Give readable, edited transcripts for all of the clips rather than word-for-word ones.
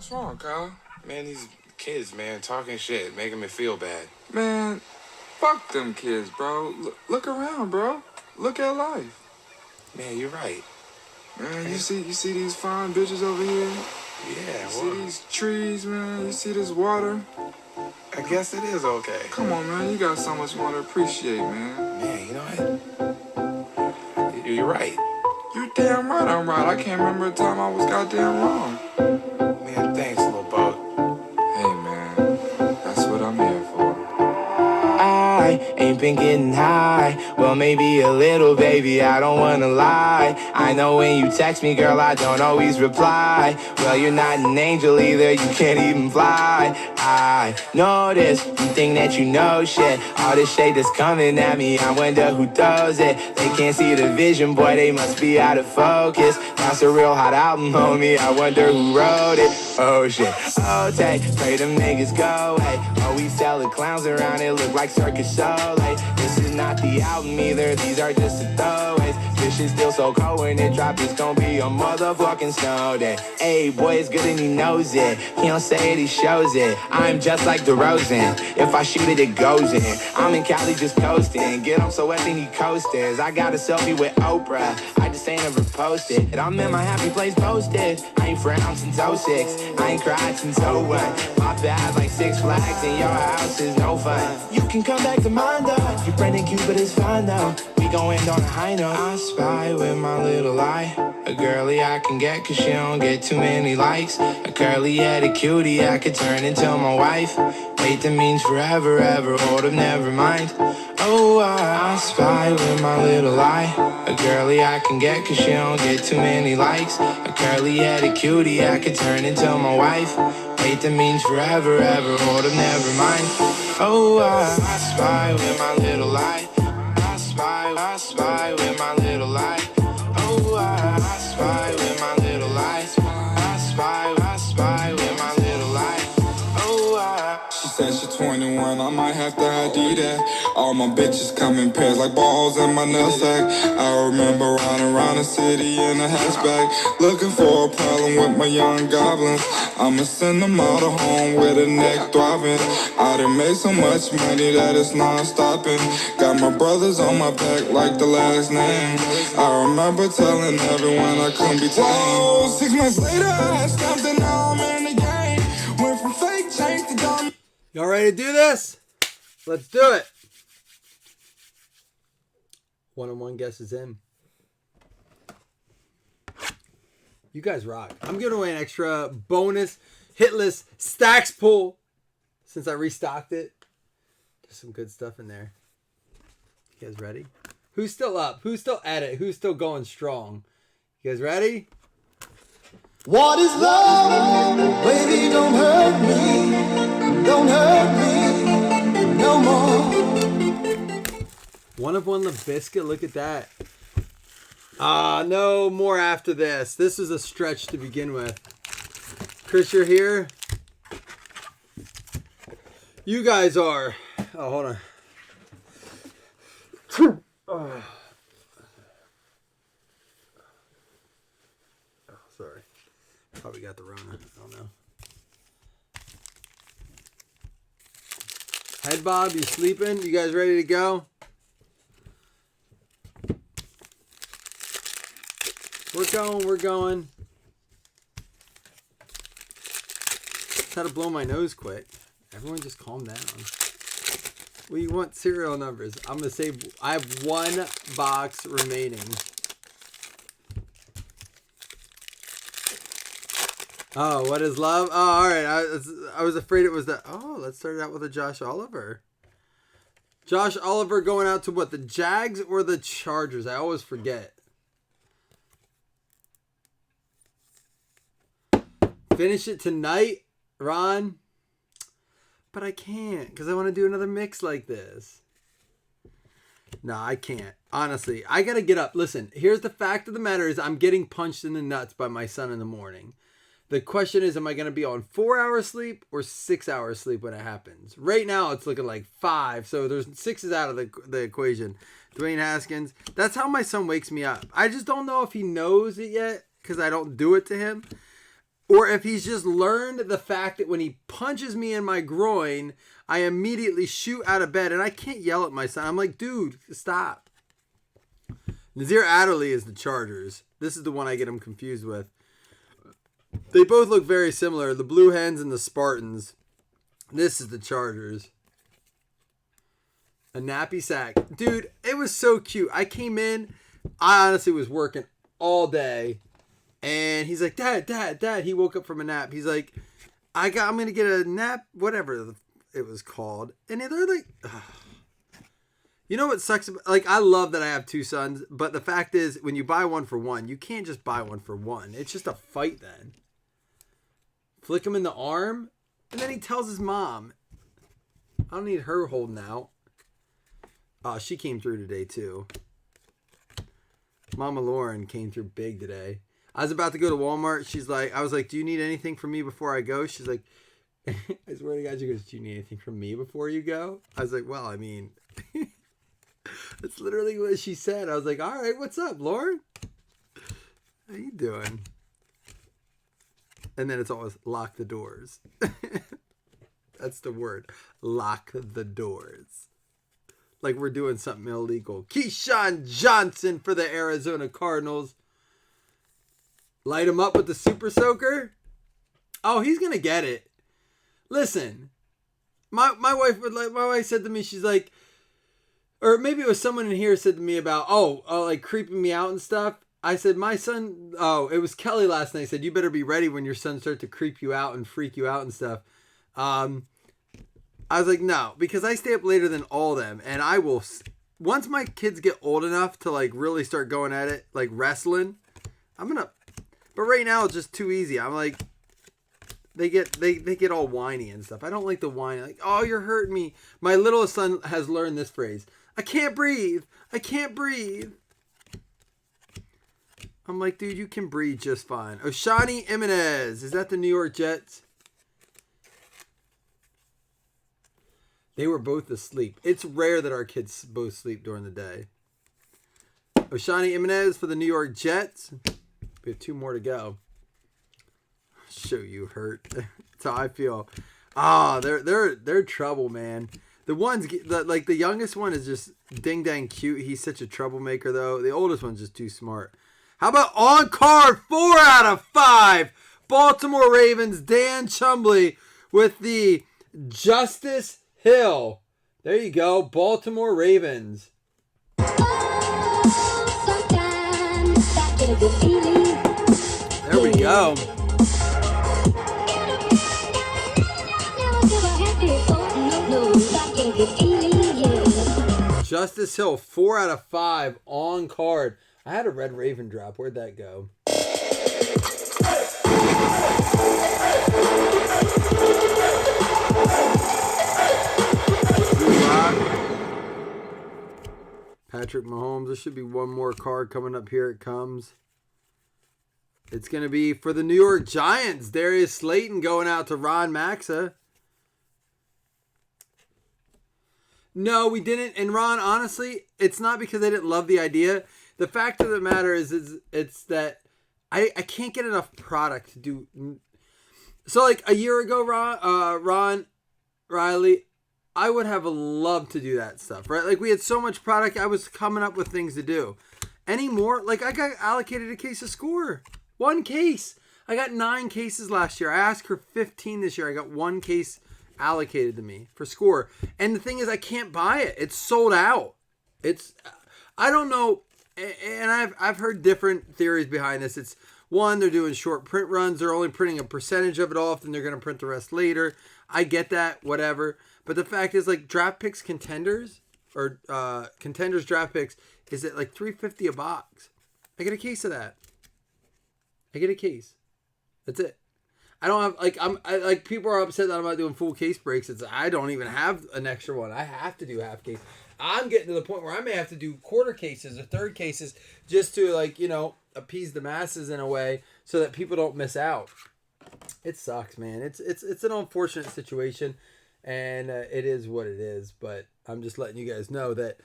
What's wrong, Kyle? Man, these kids, man, talking shit, making me feel bad. Man, fuck them kids, bro. Look around, bro. Look at life. Man, you're right. Man, you see these fine bitches over here? Yeah, You see these trees, man? You see this water? I guess it is okay. Come on, man. You got so much more to appreciate, man. Man, you know what? You're right. You're damn right I'm right. I can't remember a time I was goddamn wrong. Man, thanks, little boat. Hey, man. That's what I'm here for. I ain't been getting high. Well, maybe a little, baby, I don't wanna lie. I know when you text me, girl, I don't always reply. Well, you're not an angel either, you can't even fly. I know this, you think that you know shit. All this shade that's coming at me, I wonder who does it. They can't see the vision, boy, they must be out of focus. That's a real hot album, homie, I wonder who wrote it. Oh shit, oh take, pray them niggas go away. Always tell the clowns around it look like Circus Soleil. This is not the album either, these are just the throwaways. This shit's still so cold when it drop, it's gonna be a motherfucking snow day. Hey, boy, it's good and he knows it. He don't say it, he shows it. I'm just like DeRozan. If I shoot it, it goes in. I'm in Cali just coasting. Get him so wet, then he coasters. I got a selfie with Oprah. I just ain't ever posted. I'm in my happy place posted. I ain't frowned since '06. I ain't cried since '01. My bad like Six Flags and your house is no fun. You can come back to mine though. Your friend in Cupid is fine though. We gon' end on a high note. I spy with my little eye. A girly I can get cause she don't get too many likes. A curly-headed cutie I could turn into my wife. Wait, that means forever, ever. Hold up, never mind. Oh, I spy with my little eye. A girly I can get cause she don't get too many likes. A curly-headed cutie I could turn into my wife. Wait, that means forever, ever. Hold up, never mind. Oh, I spy with my little eye. I spy with my little eye. Oh, I spy with my little eye. I spy with my little eye. Oh, She said she 21, I might have to ID that. All my bitches come in pairs like balls in my nutsack. I remember riding around the city in a hatchback, looking for a problem with my young goblins. I'ma send them all to home with a neck throbbing. I done made so much money that it's non-stopping. Got my brothers on my back like the last name. I remember telling everyone I couldn't be tamed. Whoa, 6 months later I had stopped and now I'm in the game. Went from fake change to dumb. Y'all ready to do this? Let's do it. One-on-one guesses in. You guys rock. I'm giving away an extra bonus hitless stacks pool since I restocked it. There's some good stuff in there. You guys ready? Who's still up? Who's still at it? Who's still going strong? You guys ready? What is love? Baby, don't hurt me. Don't hurt me no more. One of one LaBiscuit. Look at that. No more after this. This is a stretch to begin with. Chris, you're here. You guys are. Oh, hold on. Oh, sorry. Probably got the Rona. I don't know. Head Bob, you sleeping? You guys ready to go? We're going. Just had to blow my nose quick. Everyone just calm down. We want serial numbers. I'm going to say I have one box remaining. Oh, what is love? Oh, all right. I was afraid it was that. Oh, let's start out with a Josh Oliver. Josh Oliver going out to what? The Jags or the Chargers? I always forget. Finish it tonight, Ron. But I can't because I want to do another mix like this. No, I can't. Honestly, I got to get up. Listen, here's the fact of the matter is I'm getting punched in the nuts by my son in the morning. The question is, am I going to be on 4 hours sleep or 6 hours sleep when it happens? Right now, it's looking like 5. So there's 6 is out of the equation. Dwayne Haskins. That's how my son wakes me up. I just don't know if he knows it yet because I don't do it to him. or if he's just learned the fact that when he punches me in my groin, I immediately shoot out of bed, and I can't yell at my son. I'm like, dude, stop. Nazir Adderley is the Chargers. This is the one I get him confused with. They both look very similar. The Blue Hens and the Spartans. This is the Chargers. A nappy sack. Dude, it was so cute. I came in. I honestly was working all day. And he's like, Dad. He woke up from a nap. He's like, I'm going to get a nap, whatever it was called. And they're like, ugh. You know what sucks? Like, I love that I have two sons. But the fact is, when you buy one for one, you can't just buy one for one. It's just a fight then. Flick him in the arm. And then he tells his mom. I don't need her holding out. Oh, she came through today too. Mama Lauren came through big today. I was about to go to Walmart. I was like, do you need anything from me before I go? She's like, I swear to God, she goes, do you need anything from me before you go? I was like, well, I mean, that's literally what she said. I was like, all right, what's up, Lauren? How you doing? And then it's always lock the doors. That's the word. Lock the doors. Like we're doing something illegal. Keyshawn Johnson for the Arizona Cardinals. Light him up with the Super Soaker. Oh, he's going to get it. Listen. My wife said to me, she's like, or maybe it was someone in here said to me about, like creeping me out and stuff. I said, my son, it was Kelly last night, said, you better be ready when your son starts to creep you out and freak you out and stuff. I was like, no, because I stay up later than all of them. And I will, once my kids get old enough to like really start going at it, like wrestling, but right now it's just too easy. I'm like, they get all whiny and stuff. I don't like the whine. Like, oh, you're hurting me. My littlest son has learned this phrase. I can't breathe. I can't breathe. I'm like, dude, you can breathe just fine. Oshani Jimenez. Is that the New York Jets? They were both asleep. It's rare that our kids both sleep during the day. Oshani Jimenez for the New York Jets. We have two more to go. Show you hurt. That's how I feel. They're trouble, man. The ones like the youngest one is just ding dang cute. He's such a troublemaker though. The oldest one's just too smart. How about on card 4 out of 5? Baltimore Ravens, Dan Chumbley with the Justice Hill. There you go. Baltimore Ravens. There we go. Justice Hill, 4 out of 5 on card. I had a red Raven drop. Where'd that go? Patrick Mahomes. There should be one more card coming up. Here it comes. It's going to be for the New York Giants. Darius Slayton going out to Ron Maxa. No, we didn't. And Ron, honestly, it's not because I didn't love the idea. The fact of the matter is it's that I can't get enough product to do. So like a year ago, Ron Riley, I would have loved to do that stuff, right? Like we had so much product, I was coming up with things to do. Anymore, like I got allocated a case of Score. 1 case. I got 9 cases last year. I asked for 15 this year. I got 1 case allocated to me for Score. And the thing is, I can't buy it. It's sold out. I don't know. And I've heard different theories behind this. It's one, they're doing short print runs. They're only printing a percentage of it off, and they're going to print the rest later. I get that, whatever. But the fact is, like, draft picks contenders or contenders draft picks is at like $3.50 a box. I get a case of that. I get a case. That's it. I don't have like people are upset that I'm not doing full case breaks. I don't even have an extra one. I have to do half case. I'm getting to the point where I may have to do quarter cases or third cases just to appease the masses in a way so that people don't miss out. It sucks, man. It's an unfortunate situation, and it is what it is. But I'm just letting you guys know that,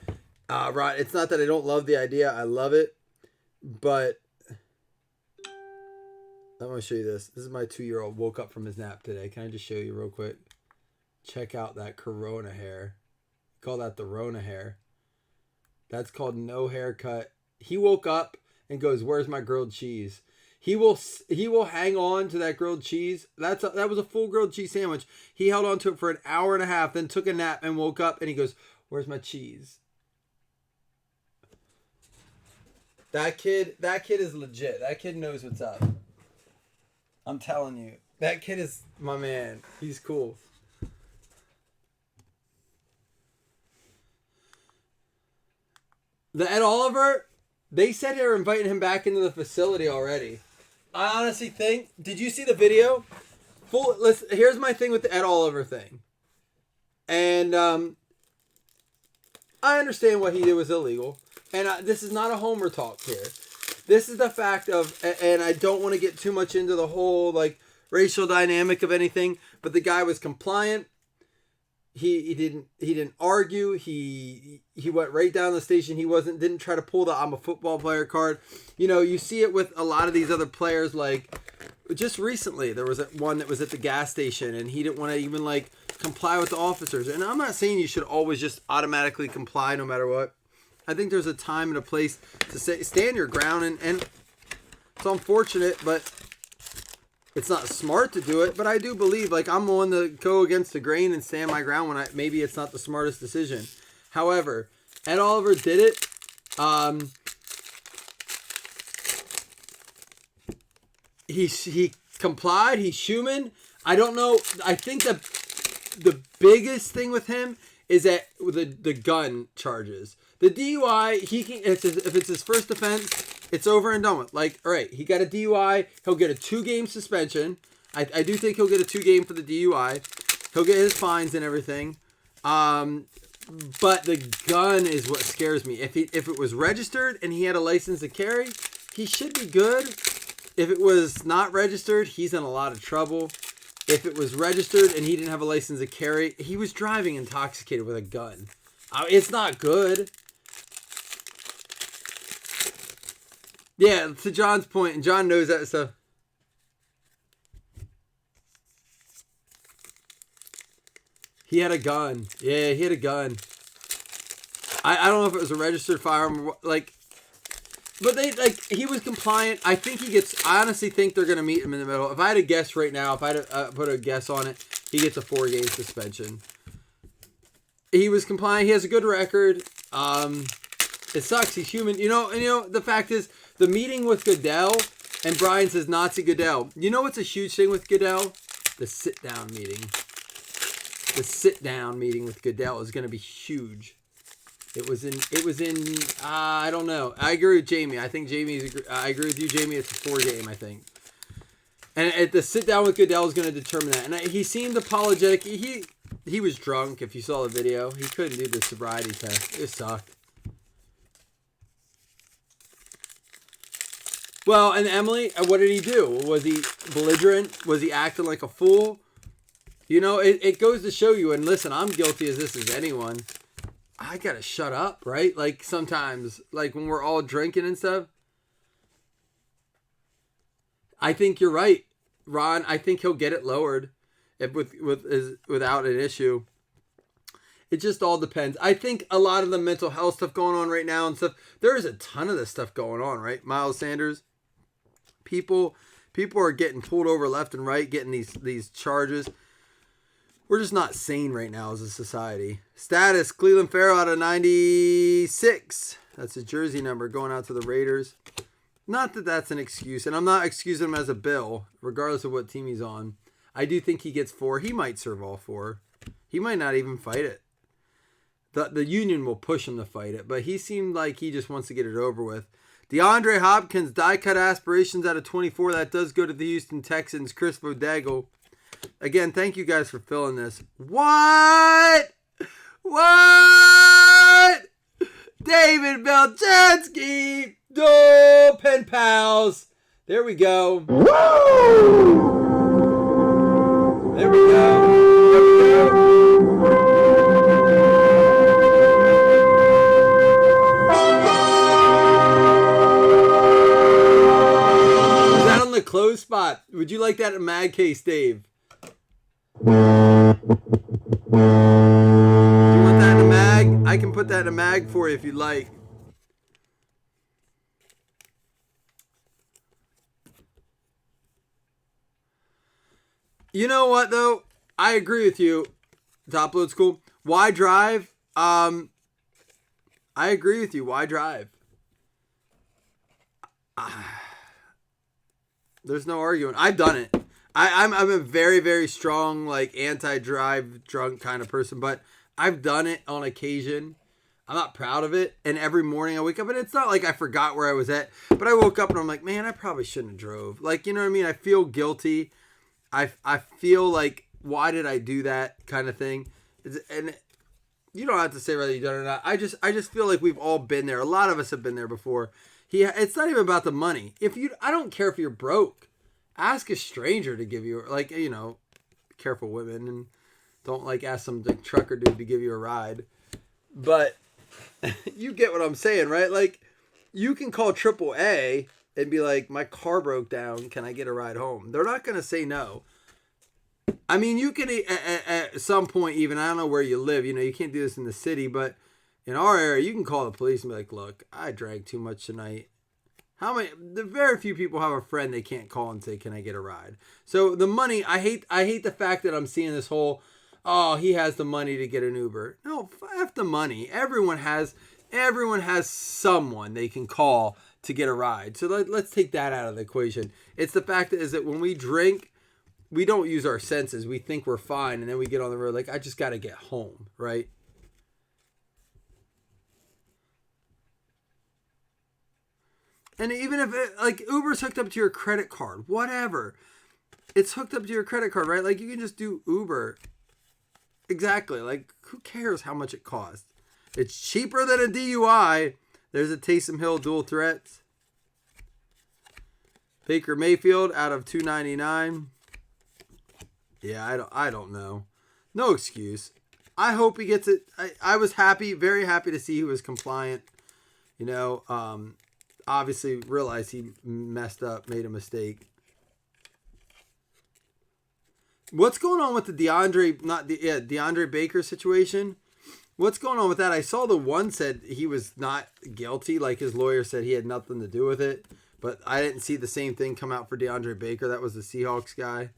Ron, it's not that I don't love the idea. I love it, but I want to show you this. This is my 2-year-old woke up from his nap today. Can I just show you real quick? Check out that corona hair. Call that the Rona hair. That's called no haircut. He woke up and goes, "Where's my grilled cheese?" He will hang on to that grilled cheese. That was a full grilled cheese sandwich. He held on to it for an hour and a half, then took a nap and woke up and he goes, "Where's my cheese?" That kid is legit. That kid knows what's up. I'm telling you. That kid is my man. He's cool. The Ed Oliver, they said they were inviting him back into the facility already. I honestly think, did you see the video? Here's my thing with the Ed Oliver thing. And I understand what he did was illegal. And this is not a homer talk here. This is the fact of, and I don't want to get too much into the whole like racial dynamic of anything, but the guy was compliant. He didn't argue. He went right down the station. He didn't try to pull the "I'm a football player" card. You know, you see it with a lot of these other players. Like just recently, there was one that was at the gas station, and he didn't want to even like comply with the officers. And I'm not saying you should always just automatically comply no matter what. I think there's a time and a place to stand your ground, and it's unfortunate, but it's not smart to do it. But I do believe, like, I'm willing to go against the grain and stand my ground when maybe it's not the smartest decision. However, Ed Oliver did it. He complied. He's human. I don't know. I think the biggest thing with him is that the gun charges. The DUI, if it's his first offense, it's over and done with. Like, all right, he got a DUI. He'll get a 2-game suspension. I do think he'll get a 2-game for the DUI. He'll get his fines and everything. But the gun is what scares me. If it was registered and he had a license to carry, he should be good. If it was not registered, he's in a lot of trouble. If it was registered and he didn't have a license to carry, he was driving intoxicated with a gun. It's not good. Yeah, to John's point, and John knows that stuff. He had a gun. Yeah, he had a gun. I don't know if it was a registered firearm, but he was compliant. I honestly think they're gonna meet him in the middle. If I had to guess right now, if I had to put a guess on it, he gets a 4-game suspension. He was compliant. He has a good record. It sucks. He's human. You know, the fact is, the meeting with Goodell, and Brian says Nazi Goodell. You know what's a huge thing with Goodell? The sit-down meeting. The sit-down meeting with Goodell is going to be huge. It was in, I don't know. I agree with Jamie. I agree with you, Jamie. It's a 4-game, I think. And at the sit-down with Goodell is going to determine that. And he seemed apologetic. He was drunk, if you saw the video. He couldn't do the sobriety test. It sucked. Well, and Emily, what did he do? Was he belligerent? Was he acting like a fool? You know, it goes to show you, and listen, I'm guilty as this as anyone. I gotta shut up, right? Like sometimes, like when we're all drinking and stuff. I think you're right, Ron. I think he'll get it lowered without an issue. It just all depends. I think a lot of the mental health stuff going on right now and stuff, there is a ton of this stuff going on, right? Miles Sanders. People are getting pulled over left and right, getting these charges. We're just not sane right now as a society. Status, Cleveland Farrell out of 96. That's a jersey number going out to the Raiders. Not that that's an excuse, and I'm not excusing him as a Bill, regardless of what team he's on. I do think he gets 4. He might serve all 4. He might not even fight it. The union will push him to fight it, but he seemed like he just wants to get it over with. DeAndre Hopkins, die-cut aspirations out of 24. That does go to the Houston Texans. Chris Vodagel. Again, thank you guys for filling this. What? David Belchansky. Oh, pen pals. There we go. Woo! There we go. There we go. Is that on the close spot? Would you like that in a mag case, Dave? Do you want that in a mag? I can put that in a mag for you if you'd like. You know what, though? I agree with you. Top load's cool. Why drive? I agree with you. Why drive? There's no arguing. I've done it. I'm a very, very strong, like, anti-drive drunk kind of person, but I've done it on occasion. I'm not proud of it. And every morning I wake up, and it's not like I forgot where I was at, but I woke up and I'm like, man, I probably shouldn't have drove. Like, you know what I mean? I feel guilty. I feel like, why did I do that kind of thing? And you don't have to say whether you've done it or not. I just feel like we've all been there. A lot of us have been there before. It's not even about the money. I don't care if you're broke. Ask a stranger to give you, like, you know, be careful, women, and don't like ask some like, trucker dude to give you a ride. But you get what I'm saying, right? Like, you can call AAA and be like, my car broke down. Can I get a ride home? They're not going to say no. I mean, you can at some point, even, I don't know where you live, you know, you can't do this in the city, but in our area, you can call the police and be like, look, I drank too much tonight. The very few people have a friend they can't call and say, can I get a ride? So the money, I hate the fact that I'm seeing this whole, oh, he has the money to get an Uber. No, F the money. Everyone has someone they can call to get a ride. So let's take that out of the equation. It's the fact that when we drink, we don't use our senses. We think we're fine, and then we get on the road like, I just got to get home, right? And even if like Uber's hooked up to your credit card, whatever, it's hooked up to your credit card, right? Like you can just do Uber. Exactly. Like who cares how much it costs? It's cheaper than a DUI. There's a Taysom Hill dual threats. Baker Mayfield out of $299. Yeah, I don't know. No excuse. I hope he gets it. I was happy, very happy to see he was compliant. You know, obviously realized he messed up, made a mistake. What's going on with the DeAndre Baker situation? What's going on with that? I saw the one said he was not guilty, like his lawyer said he had nothing to do with it. But I didn't see the same thing come out for DeAndre Baker. That was the Seahawks guy.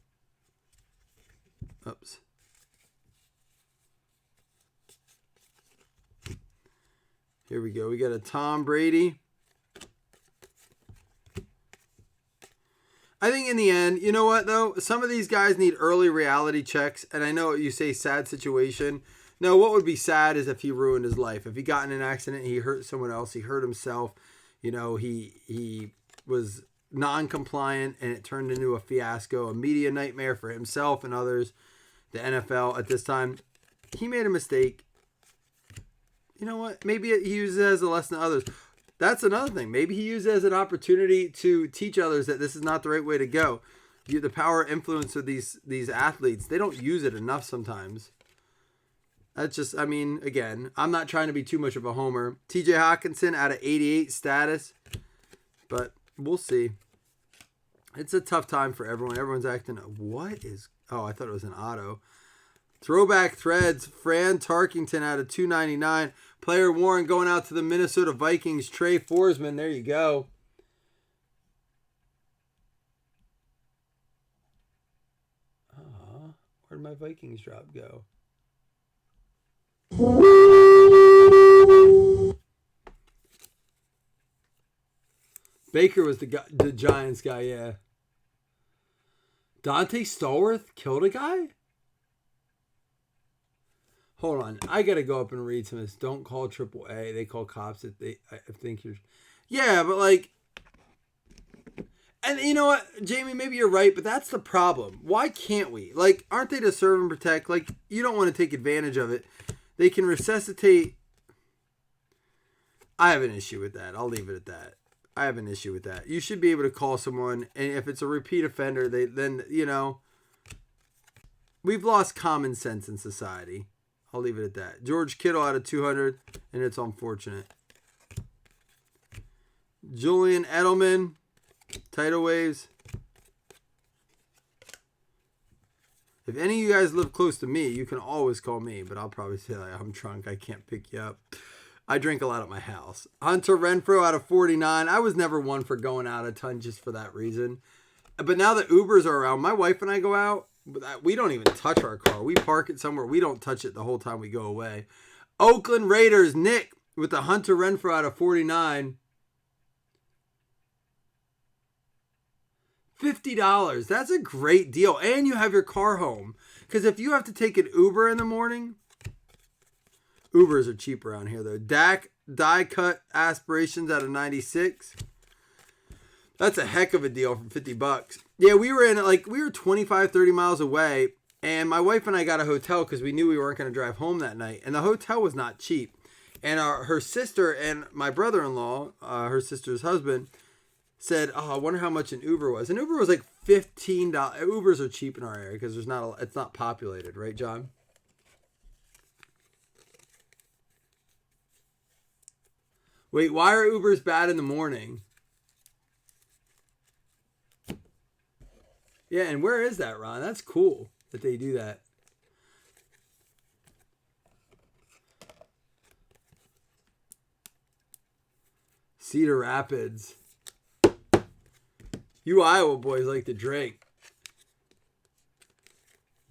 Oops. Here we go. We got a Tom Brady. I think in the end, you know what, though? Some of these guys need early reality checks. And I know you say sad situation. No, what would be sad is if he ruined his life. If he got in an accident, he hurt someone else, he hurt himself. You know, he was non-compliant and it turned into a fiasco, a media nightmare for himself and others. The NFL at this time, he made a mistake. You know what? Maybe he uses it as a lesson to others. That's another thing. Maybe he used it as an opportunity to teach others that this is not the right way to go. The power of influence of these athletes, they don't use it enough sometimes. That's just, I mean, again, I'm not trying to be too much of a homer. TJ Hawkinson out of 88 status. But we'll see. It's a tough time for everyone. Everyone's acting, what is, oh, I thought it was an auto. Throwback threads, Fran Tarkington out of 299. Player Warren going out to the Minnesota Vikings. Trey Forsman, there you go. Where'd my Vikings drop go? Baker was the Giants guy, yeah. Dante Stallworth killed a guy? Hold on, I gotta go up and read some of this. Don't call AAA. They call cops if they think you're. Yeah, but like, and you know what, Jamie? Maybe you're right, but that's the problem. Why can't we? Like, aren't they to serve and protect? Like, you don't want to take advantage of it. They can resuscitate. I have an issue with that. I'll leave it at that. I have an issue with that. You should be able to call someone, and if it's a repeat offender, then you know, we've lost common sense in society. I'll leave it at that. George Kittle out of 200, and it's unfortunate. Julian Edelman, tidal waves. If any of you guys live close to me, you can always call me, but I'll probably say like, I'm drunk. I can't pick you up. I drink a lot at my house. Hunter Renfro out of 49. I was never one for going out a ton just for that reason. But now that Ubers are around, my wife and I go out, we don't even touch our car. We park it somewhere. We don't touch it the whole time we go away. Oakland Raiders, Nick with the Hunter Renfro out of 49. $50. That's a great deal. And you have your car home. Because if you have to take an Uber in the morning, Ubers are cheap around here though. Dak die cut aspirations out of 96. That's a heck of a deal for $50. Yeah, we were 25, 30 miles away. And my wife and I got a hotel because we knew we weren't going to drive home that night. And the hotel was not cheap. And her sister and my brother-in-law, her sister's husband, said, "Oh, I wonder how much an Uber was." And Uber was like $15. Ubers are cheap in our area because it's not populated, right, John? Wait, why are Ubers bad in the morning? Yeah, and where is that, Ron? That's cool that they do that. Cedar Rapids. You Iowa boys like to drink.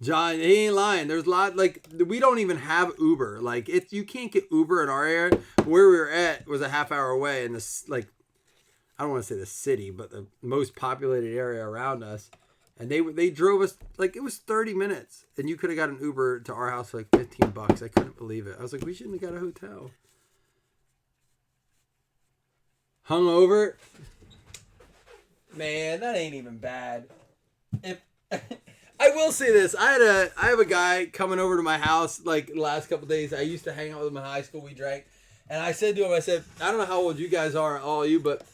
John, he ain't lying. There's a lot, like, we don't even have Uber. Like, you can't get Uber in our area. Where we were at was a half hour away in this, like, I don't want to say the city, but the most populated area around us. And they drove us, like, it was 30 minutes. And you could have got an Uber to our house for like $15. I couldn't believe it. I was like, we shouldn't have got a hotel. Hungover? Man, that ain't even bad. If I will say this, I have a guy coming over to my house like the last couple of days. I used to hang out with him in high school. We drank, and I said to him, I don't know how old you guys are, all of you, but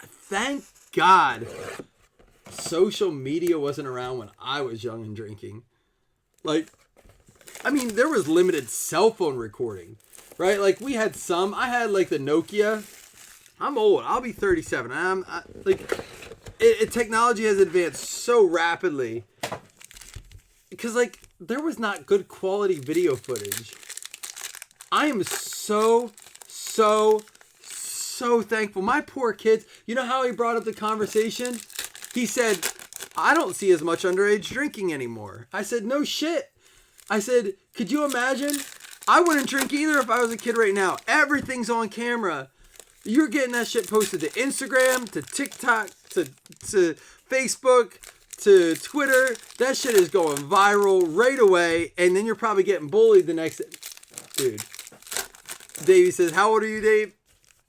thank God social media wasn't around when I was young and drinking. Like, I mean, there was limited cell phone recording, right? Like I had like the Nokia. I'm old. I'll be 37. Technology has advanced so rapidly because like there was not good quality video footage. I am so thankful. My poor kids, you know how he brought up the conversation? He said, I don't see as much underage drinking anymore. I said, no shit. I said, could you imagine? I wouldn't drink either if I was a kid right now. Everything's on camera. You're getting that shit posted to Instagram, to TikTok, to Facebook, to Twitter. That shit is going viral right away. And then you're probably getting bullied the next day. Dude. Davey says, how old are you, Dave?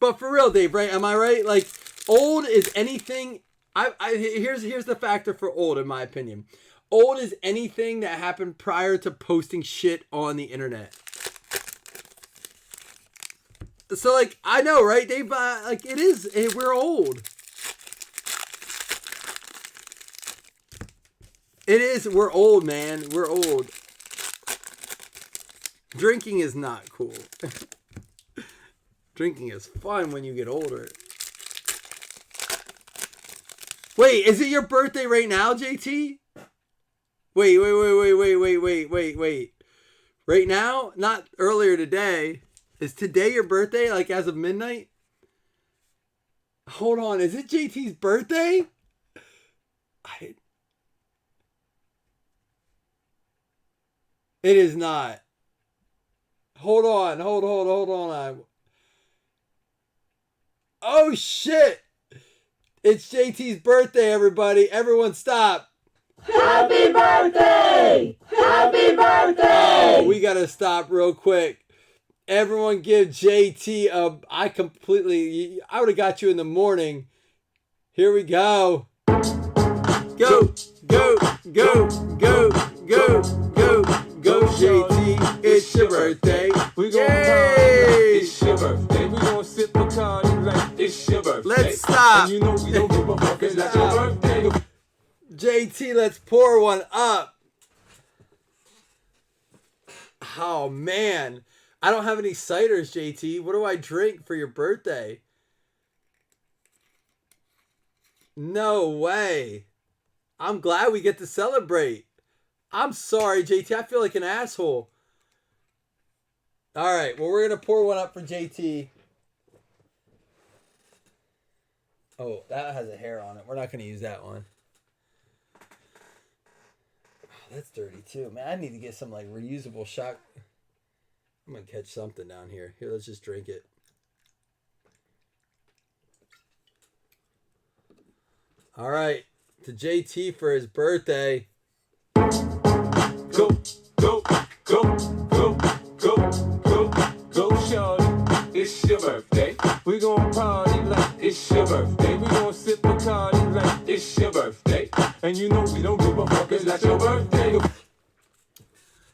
But for real, Dave, right? Am I right? Like, old is anything. Here's the factor for old, in my opinion. Old is anything that happened prior to posting shit on the internet. So, like, I know, right, Dave? Like, it is. We're old. It is. We're old, man. We're old. Drinking is not cool. Drinking is fun when you get older. Wait, is it your birthday right now, JT? Wait. Right now? Not earlier today. Is today your birthday, like as of midnight? Hold on, is it JT's birthday? It is not. Hold on. Oh shit! It's JT's birthday, everybody. Everyone stop. Happy birthday! Happy birthday! Oh, we gotta stop real quick. Everyone give JT I would have got you in the morning. Here we go. Go, JT. It's your birthday. We gon' party, it's your birthday. We gon' sip Bacardi like it's your birthday. Let's stop. And you know we don't give a fuck, it's not your birthday. JT, let's pour one up. Oh, man. I don't have any ciders, JT. What do I drink for your birthday? No way. I'm glad we get to celebrate. I'm sorry, JT. I feel like an asshole. All right. Well, we're going to pour one up for JT. Oh, that has a hair on it. We're not going to use that one. Oh, that's dirty too. Man, I need to get some like reusable shot. I'm going to catch something down here. Here, let's just drink it. All right. To JT for his birthday. Go, go, go, go, go, go, go, shorty. It's your birthday. We gon' party like it's your birthday. We gon' sip Bacardi like it's your birthday. And you know we don't give a fuck, it's not your birthday.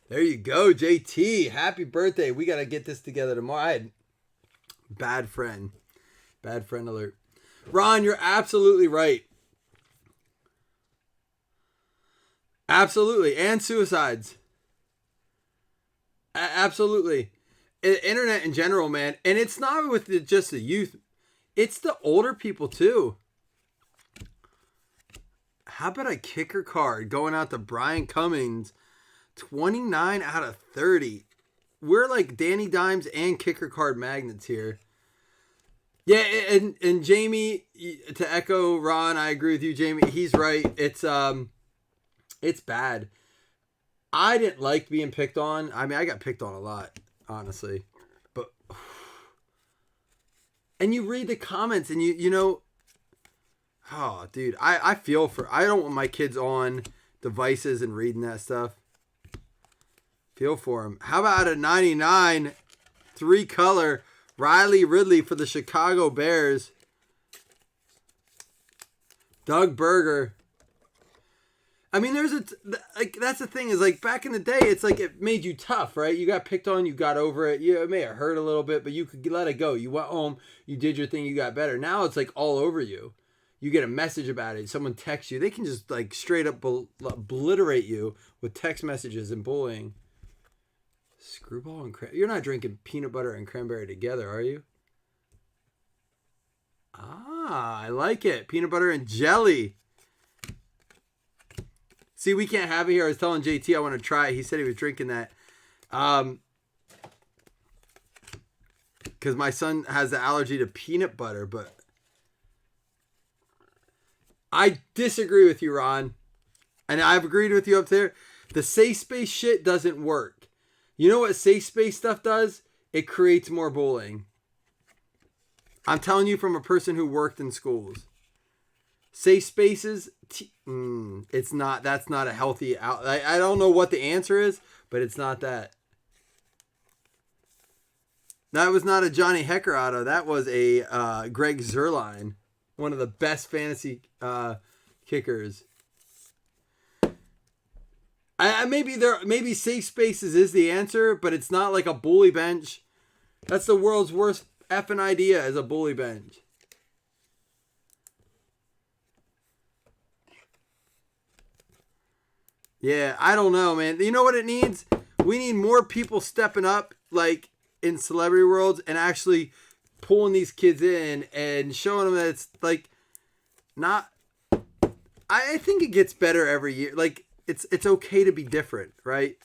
There you go, JT. Happy birthday. We got to get this together tomorrow. I had bad friend. Bad friend alert. Ron, you're absolutely right. Absolutely. And suicides. Absolutely. Internet in general, man. And it's not with just the youth. It's the older people, too. How about a kicker card going out to Brian Cummings? 29 out of 30. We're like Danny Dimes and kicker card magnets here. Yeah, and Jamie, to echo Ron, I agree with you, Jamie. He's right. It's bad. I didn't like being picked on. I mean, I got picked on a lot, honestly. But and you read the comments and you know, oh, dude, I feel for. I don't want my kids on devices and reading that stuff. Feel for him. How about a 99 3-color Riley Ridley for the Chicago Bears? Doug Berger. I mean, that's the thing is like back in the day, it's like it made you tough, right? You got picked on, you got over it. Yeah, it may have hurt a little bit, but you could let it go. You went home, you did your thing, you got better. Now it's like all over you. You get a message about it. Someone texts you. They can just like straight up obliterate you with text messages and bullying. Screwball and cranberry. You're not drinking peanut butter and cranberry together, are you? Ah, I like it. Peanut butter and jelly. See, we can't have it here. I was telling JT I want to try it. He said he was drinking that. Because my son has the allergy to peanut butter, but I disagree with you, Ron. And I've agreed with you up there. The safe space shit doesn't work. You know what safe space stuff does? It creates more bullying. I'm telling you from a person who worked in schools. Safe spaces, it's not. That's not a healthy out. I don't know what the answer is, but it's not that. That was not a Johnny Hecker auto. That was a Greg Zuerlein, one of the best fantasy kickers. Maybe safe spaces is the answer, but it's not like a bully bench. That's the world's worst effing idea as a bully bench. Yeah, I don't know, man. You know what it needs? We need more people stepping up, like in celebrity worlds, and actually pulling these kids in and showing them that it's like not. I think it gets better every year. Like it's okay to be different, right?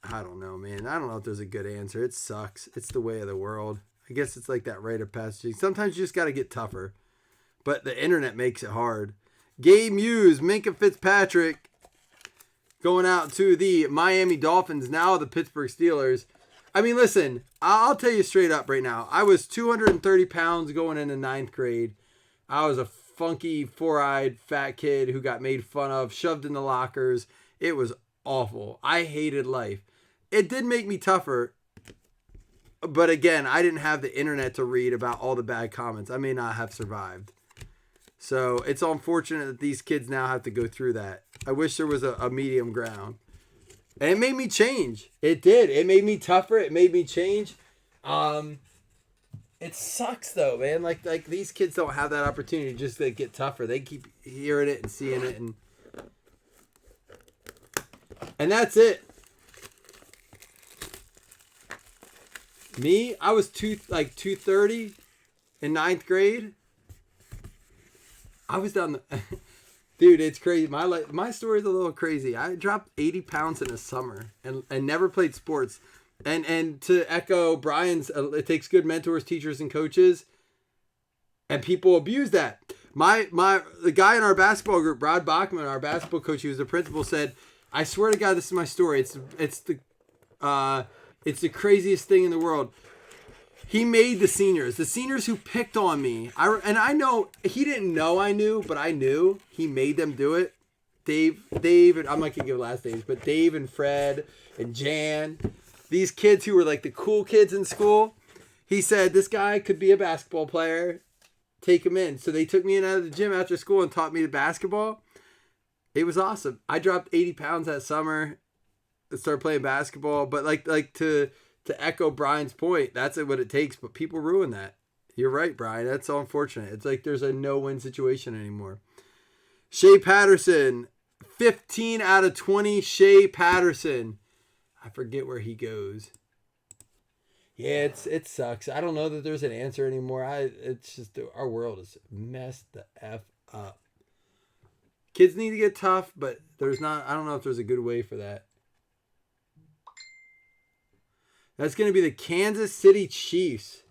I don't know, man. I don't know if there's a good answer. It sucks. It's the way of the world. I guess it's like that rite of passage. Sometimes you just got to get tougher, but the internet makes it hard. Gabe Muse, Minka Fitzpatrick, going out to the Miami Dolphins, now the Pittsburgh Steelers. I mean, listen, I'll tell you straight up right now. I was 230 pounds going into 9th grade. I was a funky, four-eyed, fat kid who got made fun of, shoved in the lockers. It was awful. I hated life. It did make me tougher. But again, I didn't have the internet to read about all the bad comments. I may not have survived. So it's unfortunate that these kids now have to go through that. I wish there was a medium ground. And it made me change. It did. It made me tougher. It made me change. It sucks though, man. Like these kids don't have that opportunity just to get tougher. They keep hearing it and seeing it, and that's it. Me, I was 230 in 9th grade. I was down the Dude, it's crazy. My story's a little crazy. I dropped 80 pounds in a summer and never played sports. And to echo Brian's, it takes good mentors, teachers, and coaches. And people abuse that. The guy in our basketball group, Rod Bachman, our basketball coach, he was the principal, said, "I swear to God, this is my story. It's the craziest thing in the world." He made the seniors who picked on me. I know he didn't know I knew, but I knew he made them do it. Dave, and I'm not gonna give last names, but Dave and Fred and Jan, these kids who were like the cool kids in school. He said this guy could be a basketball player. Take him in. So they took me in out of the gym after school and taught me the basketball. It was awesome. I dropped 80 pounds that summer and started playing basketball. But like to echo Brian's point, that's what it takes. But people ruin that. You're right, Brian. That's so unfortunate. It's like there's a no-win situation anymore. Shea Patterson, 15 out of 20. Shea Patterson. I forget where he goes. Yeah, it sucks. I don't know that there's an answer anymore. It's just our world is messed the F up. Kids need to get tough, but there's not. I don't know if there's a good way for that. That's going to be the Kansas City Chiefs.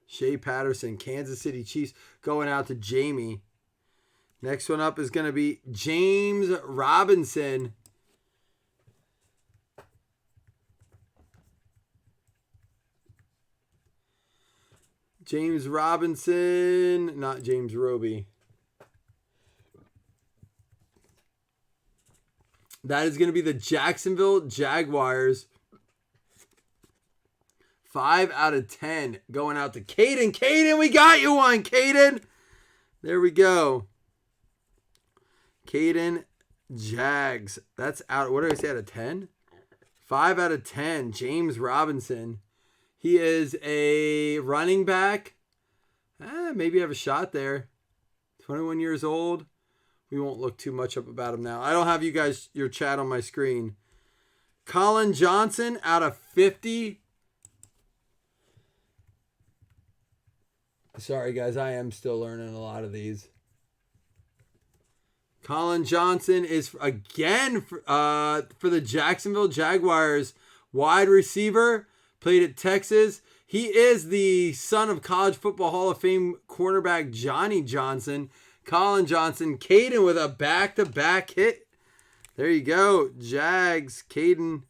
Shea Patterson, Kansas City Chiefs, going out to Jamie. Next one up is going to be James Robinson. James Robinson, not James Roby. That is going to be the Jacksonville Jaguars. 5 out of 10 going out to Caden. Caden, we got you one, Caden. There we go. Caden Jags. That's out. What did I say out of 10? 5 out of 10. James Robinson. He is a running back. Maybe have a shot there. 21 years old. We won't look too much up about him now. I don't have you guys, your chat on my screen. Colin Johnson out of 50. Sorry, guys. I am still learning a lot of these. Colin Johnson is, again, for the Jacksonville Jaguars. Wide receiver. Played at Texas. He is the son of College Football Hall of Fame cornerback Johnny Johnson. Colin Johnson. Caden with a back-to-back hit. There you go. Jags. Caden.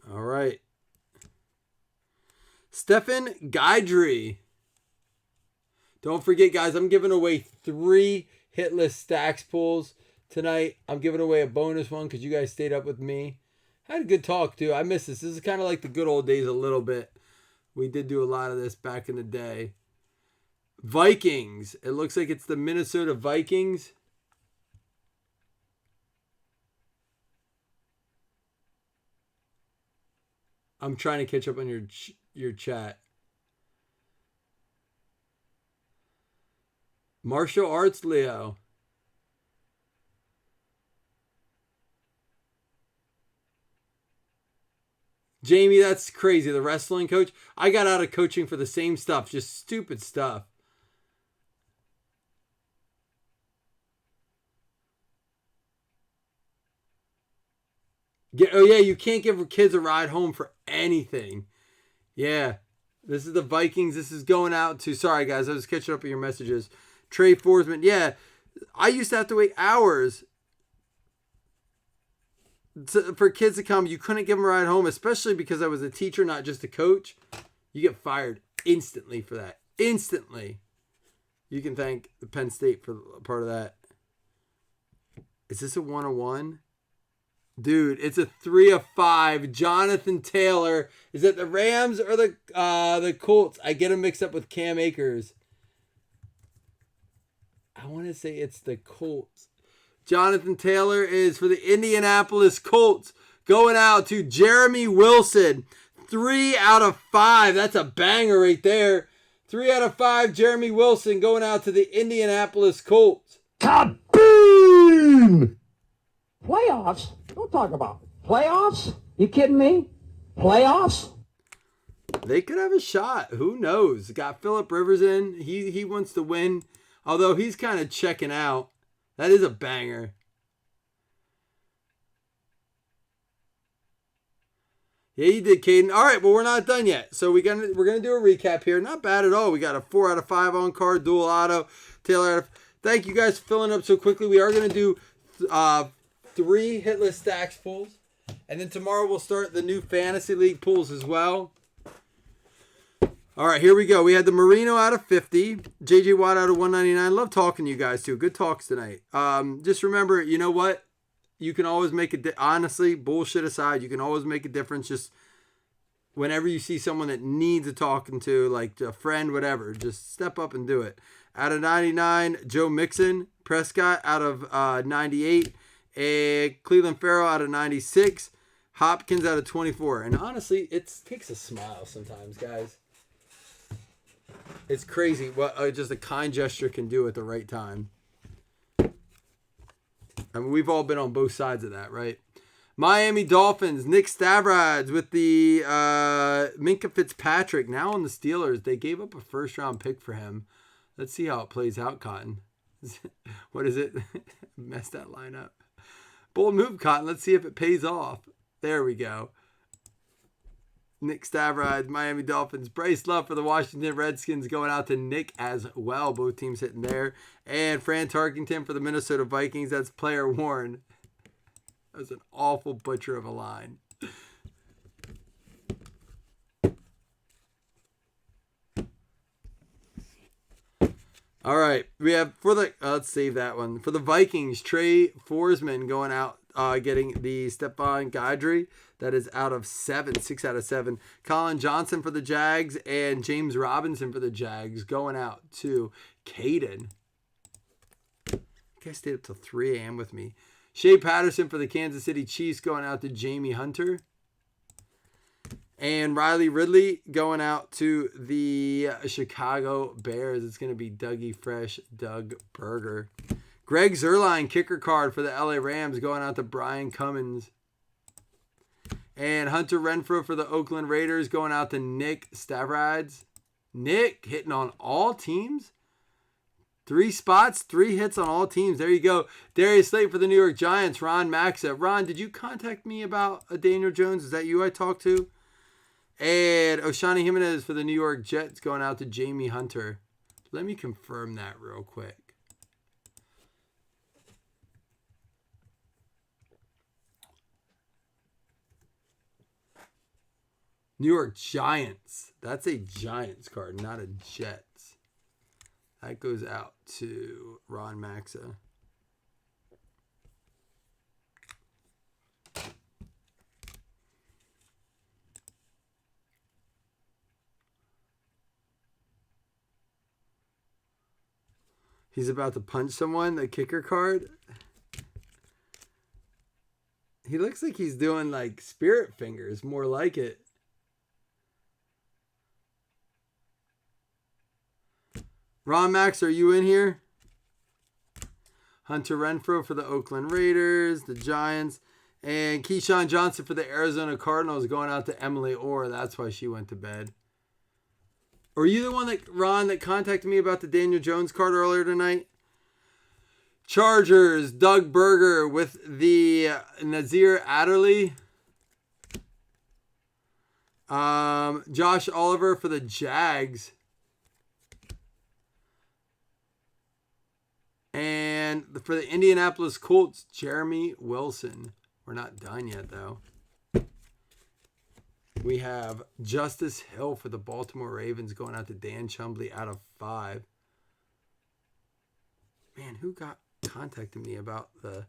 All right. Stephen Guidry. Don't forget, guys, I'm giving away 3 hitless stacks pulls tonight. I'm giving away a bonus one because you guys stayed up with me. Had a good talk, too. I miss this. This is kind of like the good old days a little bit. We did do a lot of this back in the day. Vikings. It looks like it's the Minnesota Vikings. I'm trying to catch up on your chat. Martial arts, Leo. Jamie, that's crazy. The wrestling coach. I got out of coaching for the same stuff. Just stupid stuff. Oh, yeah, you can't give kids a ride home for anything. Yeah. This is the Vikings. This is going out to... Sorry, guys. I was catching up with your messages. Trey Forsman. Yeah. I used to have to wait hours for kids to come. You couldn't give them a ride home, especially because I was a teacher, not just a coach. You get fired instantly for that. Instantly. You can thank the Penn State for part of that. Is this a 101? Dude, it's a 3 of 5. Jonathan Taylor. Is it the Rams or the Colts? I get them mixed up with Cam Akers. I want to say it's the Colts. Jonathan Taylor is for the Indianapolis Colts. Going out to Jeremy Wilson. 3 out of 5. That's a banger right there. 3 out of 5. Jeremy Wilson going out to the Indianapolis Colts. Kaboom! in. Playoffs? Don't talk about playoffs. You kidding me? Playoffs? They could have a shot. Who knows? Got Phillip Rivers in. He wants to win, although he's kind of checking out. That is a banger. Yeah, you did, Caden. All right, well, we're not done yet. So we're gonna do a recap here. Not bad at all. We got a 4 out of 5 on card, dual auto. Taylor, thank you guys for filling up so quickly. We are gonna do 3 hitless stacks pulls, and then tomorrow we'll start the new fantasy league pulls as well. All right, here we go. We had the Marino out of 50, JJ Watt out of 199. Love talking to you guys too. Good talks tonight. Just remember, you know what? You can always make honestly, bullshit aside, you can always make a difference. Just whenever you see someone that needs a talking to, like a friend, whatever, just step up and do it. Out of 99, Joe Mixon. Prescott out of 98. And Cleveland Farrell out of 96. Hopkins out of 24. And honestly, it takes a smile sometimes, guys. It's crazy what just a kind gesture can do at the right time. I mean, we've all been on both sides of that, right? Miami Dolphins, Nick Stavrides with the Minkah Fitzpatrick. Now on the Steelers, they gave up a first-round pick for him. Let's see how it plays out, Cotton. What is it? Messed that line up. Bold move, Cotton. Let's see if it pays off. There we go. Nick Stavrides, Miami Dolphins. Bryce Love for the Washington Redskins going out to Nick as well. Both teams hitting there. And Fran Tarkington for the Minnesota Vikings. That's player Warren. That was an awful butcher of a line. All right. We have for the, let's save that one. For the Vikings, Trey Forsman going out, getting the Stephon Guidry. That is out of 7, 6 out of 7. Colin Johnson for the Jags and James Robinson for the Jags going out to Caden. You guys stayed up till 3 a.m. with me. Shea Patterson for the Kansas City Chiefs going out to Jamie Hunter. And Riley Ridley going out to the Chicago Bears. It's going to be Dougie Fresh, Doug Berger. Greg Zuerlein, kicker card for the LA Rams going out to Brian Cummins. And Hunter Renfrow for the Oakland Raiders going out to Nick Stavrides. Nick hitting on all teams. 3 spots, 3 hits on all teams. There you go. Darius Slate for the New York Giants. Ron Maxa. Ron, did you contact me about a Daniel Jones? Is that you I talked to? And Oshani Jimenez for the New York Jets going out to Jamie Hunter. Let me confirm that real quick. New York Giants. That's a Giants card, not a Jets. That goes out to Ron Maxa. He's about to punch someone, the kicker card. He looks like he's doing like spirit fingers, more like it. Ron Max, are you in here? Hunter Renfrow for the Oakland Raiders, the Giants, and Keyshawn Johnson for the Arizona Cardinals going out to Emily Orr. That's why she went to bed. Are you the one that, Ron, that contacted me about the Daniel Jones card earlier tonight? Chargers, Doug Berger with the Nazir Adderley. Josh Oliver for the Jags. And for the Indianapolis Colts, Jeremy Wilson. We're not done yet, though. We have Justice Hill for the Baltimore Ravens going out to Dan Chumbley out of 5. Man, who contacted me about the...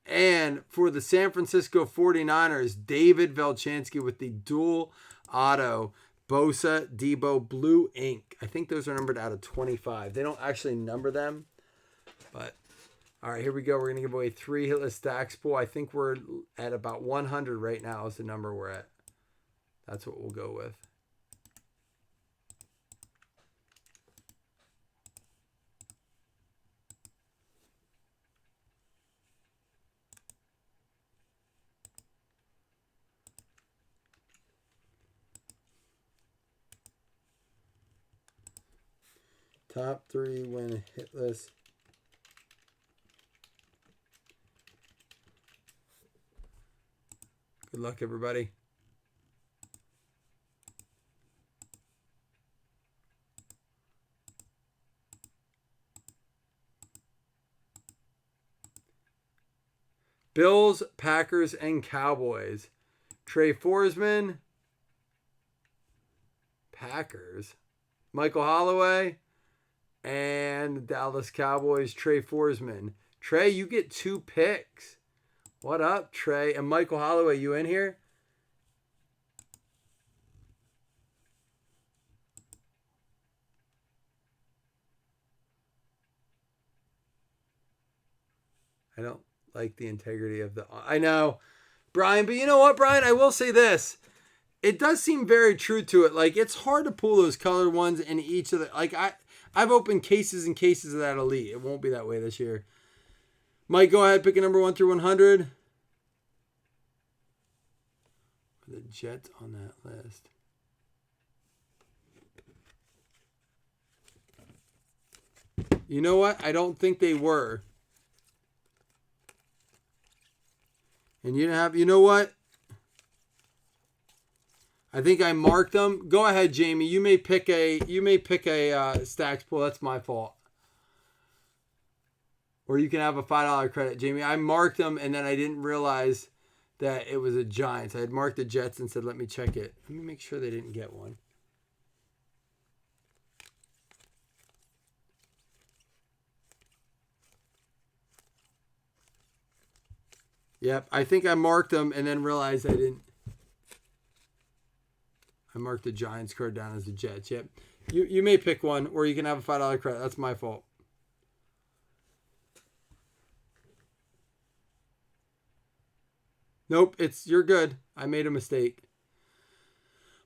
And for the San Francisco 49ers, David Velchansky with the dual auto Bosa Debo Blue Ink. I think those are numbered out of 25. They don't actually number them. But, all right, here we go. We're going to give away 3 hitless stacks pool. I think we're at about 100 right now is the number we're at. That's what we'll go with. Top 3 win hit list. Good luck, everybody. Bills, Packers, and Cowboys. Trey Forsman. Packers. Michael Holloway. And the Dallas Cowboys, Trey Forsman. Trey, you get 2 picks. What up, Trey? And Michael Holloway, you in here? I don't like the integrity of the... I know, Brian, but you know what, Brian? I will say this. It does seem very true to it. Like, it's hard to pull those colored ones in each of the... Like, I've opened cases and cases of that Elite. It won't be that way this year. Mike, go ahead. Pick a number 1 through 100. The Jets on that list. You know what? I don't think they were. And you didn't have... You know what? I think I marked them. Go ahead, Jamie. You may pick a stacks pool. That's my fault. Or you can have a $5 credit, Jamie. I marked them, and then I didn't realize that it was a Giants. I had marked the Jets and said, let me check it. Let me make sure they didn't get one. Yep, I think I marked them and then realized I didn't. I marked the Giants card down as the Jets. Yep. You may pick one, or you can have a $5 credit. That's my fault. Nope, you're good. I made a mistake.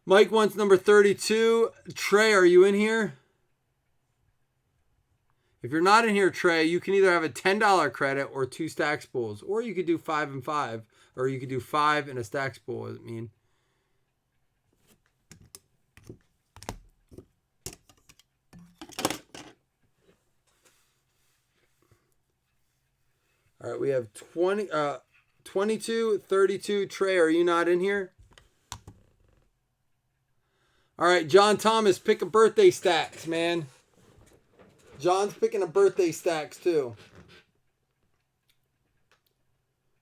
Mike wants number 32. Trey, are you in here? If you're not in here, Trey, you can either have a $10 credit or 2 stacks pools. Or you could do 5 and 5. Or you could do 5 and a stacks pool, I mean. All right, we have 22, 32. Trey, are you not in here? All right, John Thomas, pick a birthday stacks, man. John's picking a birthday stacks, too.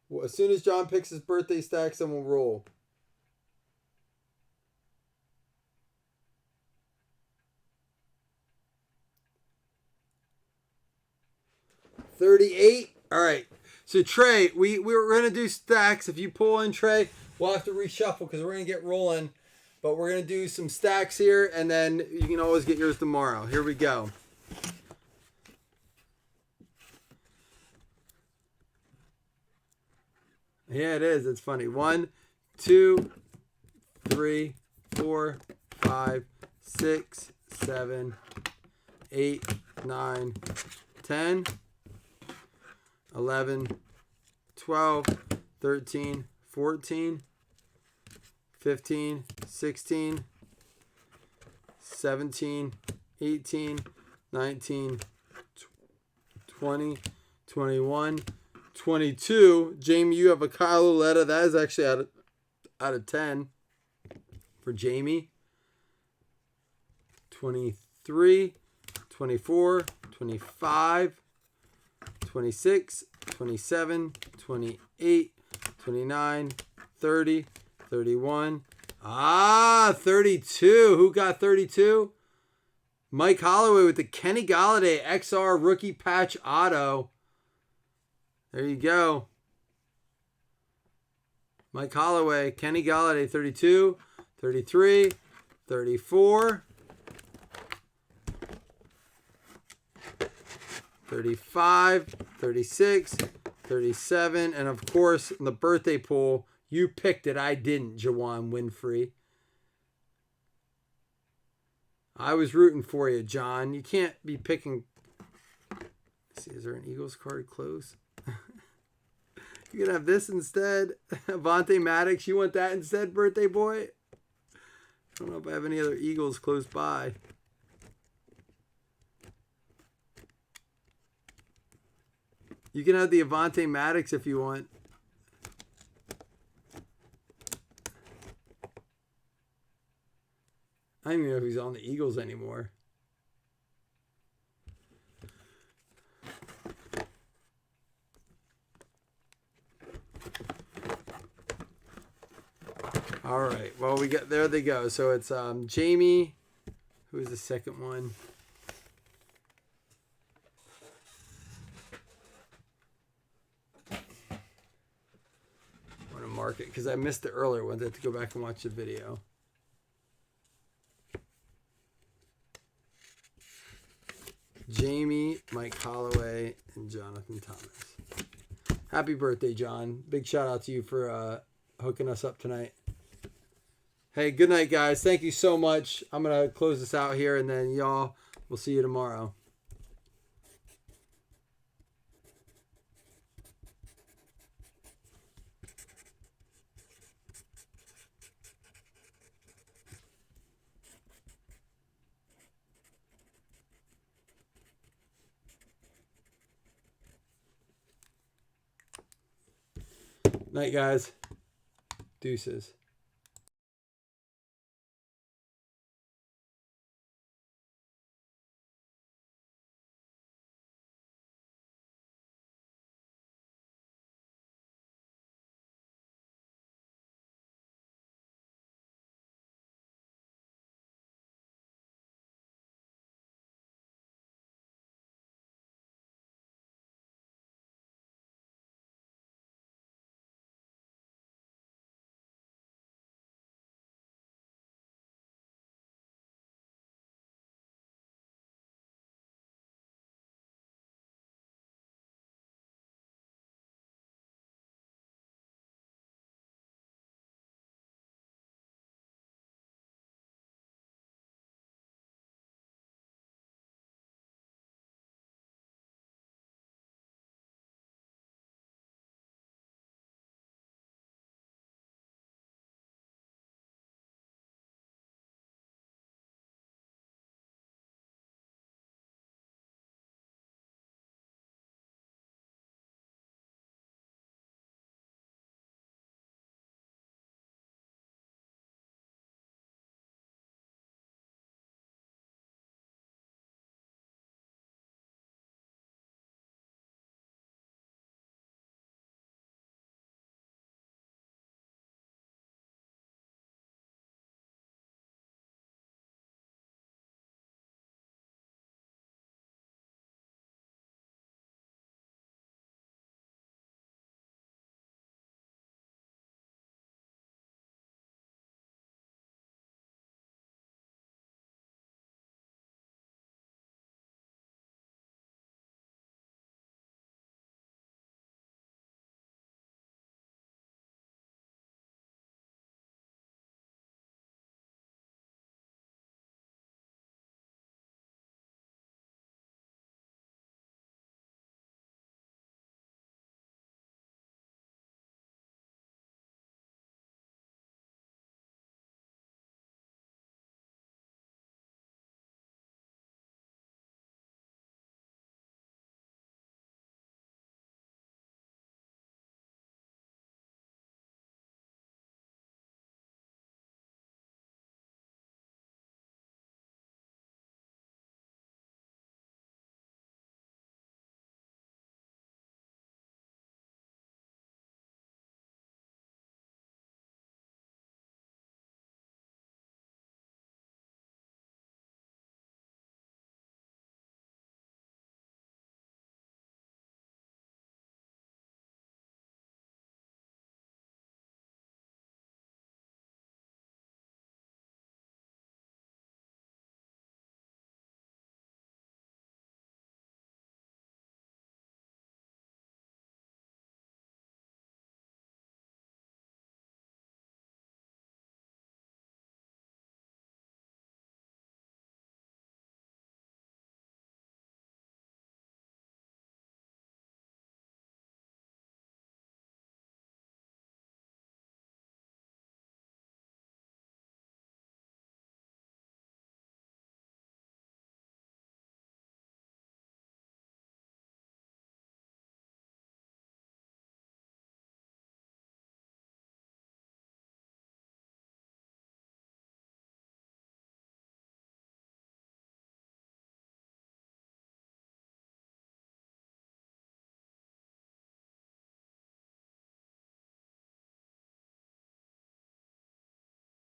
Well, as soon as John picks his birthday stacks, then we'll roll. $38. All right. So, Trey, we were going to do stacks. If you pull in, Trey, we'll have to reshuffle because we're going to get rolling. But we're going to do some stacks here, and then you can always get yours tomorrow. Here we go. Yeah, it is. It's funny. 1, 2, 3, 4, 5, 6, 7, 8, 9, 10, 11, 12, 13, 14, 15, 16, 17, 18, 19, 20, 21, 22. Jamie, you have a Kyle Oletta. That is actually out of 10 for Jamie. 23, 24, 25, 26, 27, 28, 29, 30, 31. 32. Who got 32? Mike Holloway with the Kenny Golladay XR rookie patch auto. There you go. Mike Holloway, Kenny Golladay, 32, 33, 34, 35, 36, 37, and of course, in the birthday pool, you picked it. I didn't, Jawan Winfrey. I was rooting for you, John. You can't be picking... Let's see, is there an Eagles card close? You can have this instead. Avonte Maddox, you want that instead, birthday boy? I don't know if I have any other Eagles close by. You can have the Avante Maddox if you want. I don't even know if he's on the Eagles anymore. All right. Well, we got there. They go. So it's Jamie. Who's the second one? I want to mark it because I missed the earlier ones. I have to go back and watch the video. Jamie, Mike Holloway, and Jonathan Thomas. Happy birthday, John. Big shout out to you for hooking us up tonight. Hey, good night, guys. Thank you so much. I'm going to close this out here, and then y'all, we'll see you tomorrow. Night, guys. Deuces.